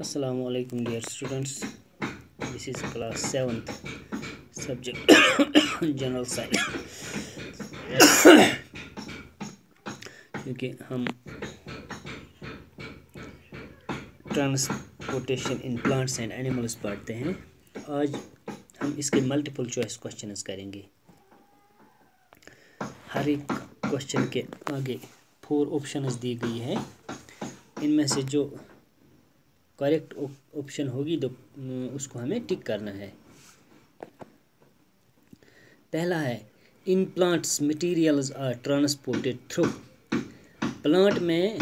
Assalamu alaikum dear students. This is class 7th subject general science. क्योंकि हम transportation in plants and animals पढ़ते हैं, आज हम इसके मल्टीपल चॉइस क्वेश्चंस करेंगे। हर एक क्वेश्चन के आगे 4 ऑप्शंस दी गई है। इनमें से जो करेक्ट ऑप्शन होगी तो उसको हमें टिक करना है। पहला है, in plants materials are transported through. Plant में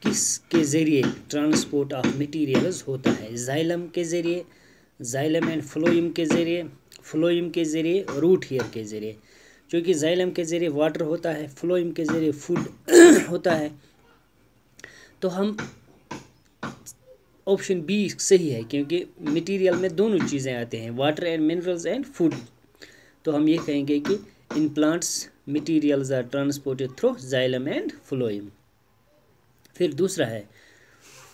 किसके ज़रिए ट्रांसपोर्ट ऑफ मटेरियल्स होता है? जाइलम के ज़रिए, जाइलम एंड फ्लोएम के ज़रिए, फ्लोएम के ज़रिए, रूट हेयर के ज़रिए। क्योंकि जाइलम के ज़रिए वाटर होता है, फ्लोएम के ज़रिए फूड होता है, तो हम ऑप्शन बी सही है, क्योंकि मटेरियल में दोनों चीज़ें आते हैं, water and minerals and food. तो हम ये कहेंगे कि in plants materials are transported through xylem and phloem. फिर दूसरा है,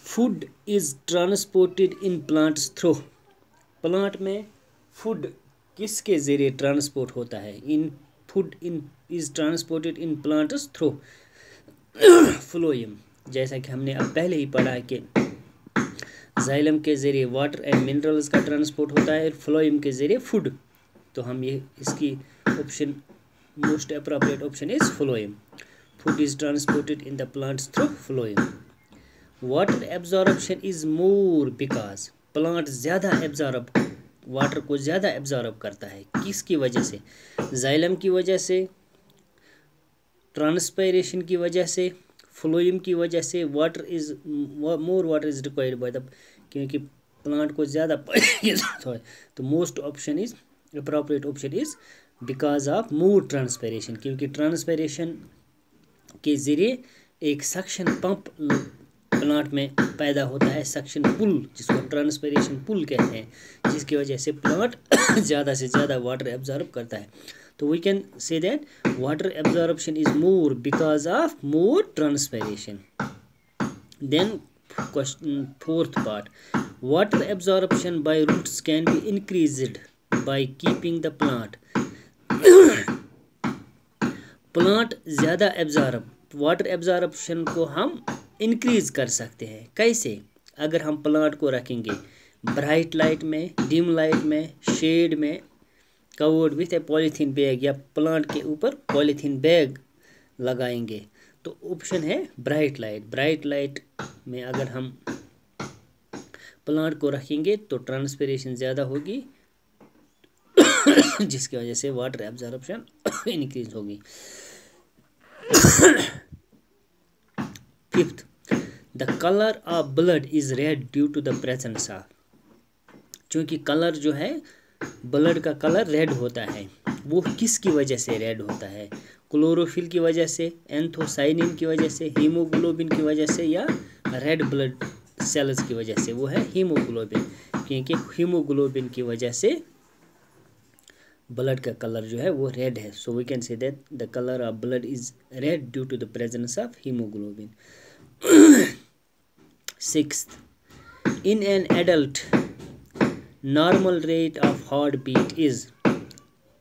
food is transported in plants through. Plant में फूड किसके ज़रिए ट्रांसपोर्ट होता है? In food in is transported in plants through phloem. जैसा कि हमने अब पहले ही पढ़ा कि जाइलम के ज़रिए वाटर एंड मिनरल्स का ट्रांसपोर्ट होता है, फ्लोएम के ज़रिए फूड। तो हम ये इसकी option most appropriate option is phloem. Food is transported in the plants through phloem. Water absorption is more because plant ज़्यादा एब्जॉर्ब वाटर को ज़्यादा एब्जॉर्ब करता है। किसकी वजह से? जाइलम की वजह से, ट्रांसपायरेशन की वजह से, फ्लोएम की वजह से। Water is more water is required by the, क्योंकि प्लांट को ज़्यादा तो most option is appropriate option is because of more transpiration, क्योंकि ट्रांसपायरेशन के ज़रिए एक सक्शन पंप प्लांट में पैदा होता है, सक्शन पुल, जिसको ट्रांसपायरेशन पुल कहते हैं, जिसकी वजह से प्लांट ज़्यादा से ज़्यादा वाटर एब्जॉर्ब करता है। तो we can say that water absorption is more because of more transpiration. Then question fourth part, water absorption by roots can be increased by keeping the plant plant ज़्यादा water absorption को हम increase कर सकते हैं। कैसे? अगर हम plant को रखेंगे ब्राइट लाइट में, डिम लाइट में, शेड में, covered with A polythene bag, या प्लांट के ऊपर पॉलीथीन बैग लगाएंगे, तो ऑप्शन है ब्राइट लाइट। ब्राइट लाइट में अगर हम प्लांट को रखेंगे तो ट्रांसपिरेशन ज़्यादा होगी, जिसकी वजह से वाटर एब्जॉर्प्शन इंक्रीज होगी। Fifth, the colour of blood is red due to the presence of. क्योंकि कलर जो है, ब्लड का कलर रेड होता है, वो किसकी वजह से रेड होता है? क्लोरोफिल की वजह से, एंथोसाइनिन की वजह से, हीमोग्लोबिन की वजह से, या रेड ब्लड सेल्स की वजह से? वो है हीमोग्लोबिन, क्योंकि हीमोग्लोबिन की वजह से ब्लड का कलर जो है वो रेड है। So we can say that the colour of blood is red due to the presence of haemoglobin. Sixth, in an adult normal rate of heart beat is.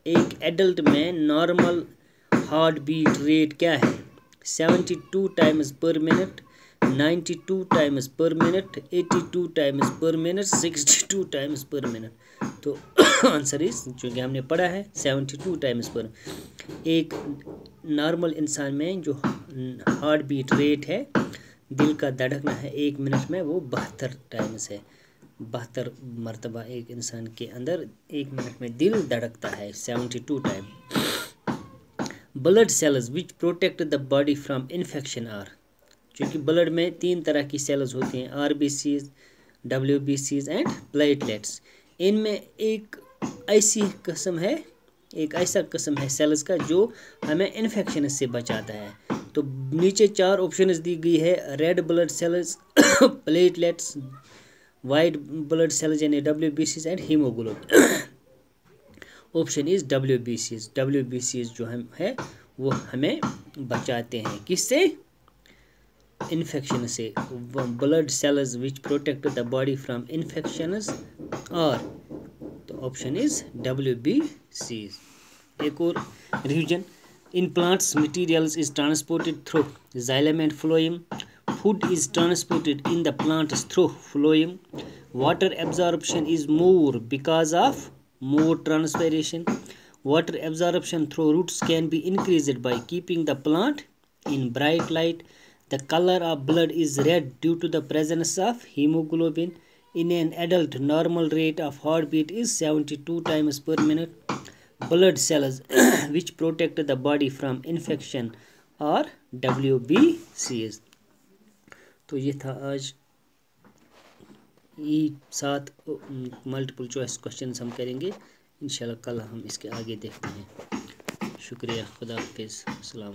एक adult में normal heart beat rate क्या है? 72 times per minute, 92 times per minute, 82 times per minute, 62 times per minute. तो answer is, क्योंकि हमने पढ़ा है 72 times पर। एक नॉर्मल इंसान में जो हार्ट बीट रेट है, दिल का धड़कना है 1 मिनट में, वो 72 टाइम्स है। 72 मरतबा एक इंसान के अंदर 1 मिनट में दिल धड़कता है, 72 time. Blood cells which protect the body from infection are. क्योंकि ब्लड में 3 तरह की सेल्स होती हैं, RBCs, WBCs एंड प्लेटलेट्स। इनमें एक ऐसी किस्म है, एक ऐसा किस्म है सेल्स का जो हमें इन्फेक्शन से बचाता है। तो नीचे 4 ऑप्शंस दी गई है, red blood cells, platelets, white blood cells यानी WBCs and haemoglobin. Option is WBCs। WBCs जो हम है वो हमें बचाते हैं, किससे? इन्फेक्शन से, blood cells which protect the body from infections और, तो ऑप्शन इज WBC। एक और revision, in plants materials is transported through xylem and phloem, food is transported in the plants through phloem, water absorption is more because of more transpiration, water absorption through roots can be increased by keeping the plant in bright light, the color of blood is red due to the presence of hemoglobin, in an adult normal rate of heartbeat is 72 times per minute, blood cells which protect the body from infection or WBCs। तो ये था आज, ये 7 multiple choice question हम करेंगे इंशाल्लाह। कल हम इसके आगे देखते हैं। शुक्रिया, खुदा हाफिज़, अस्सलाम।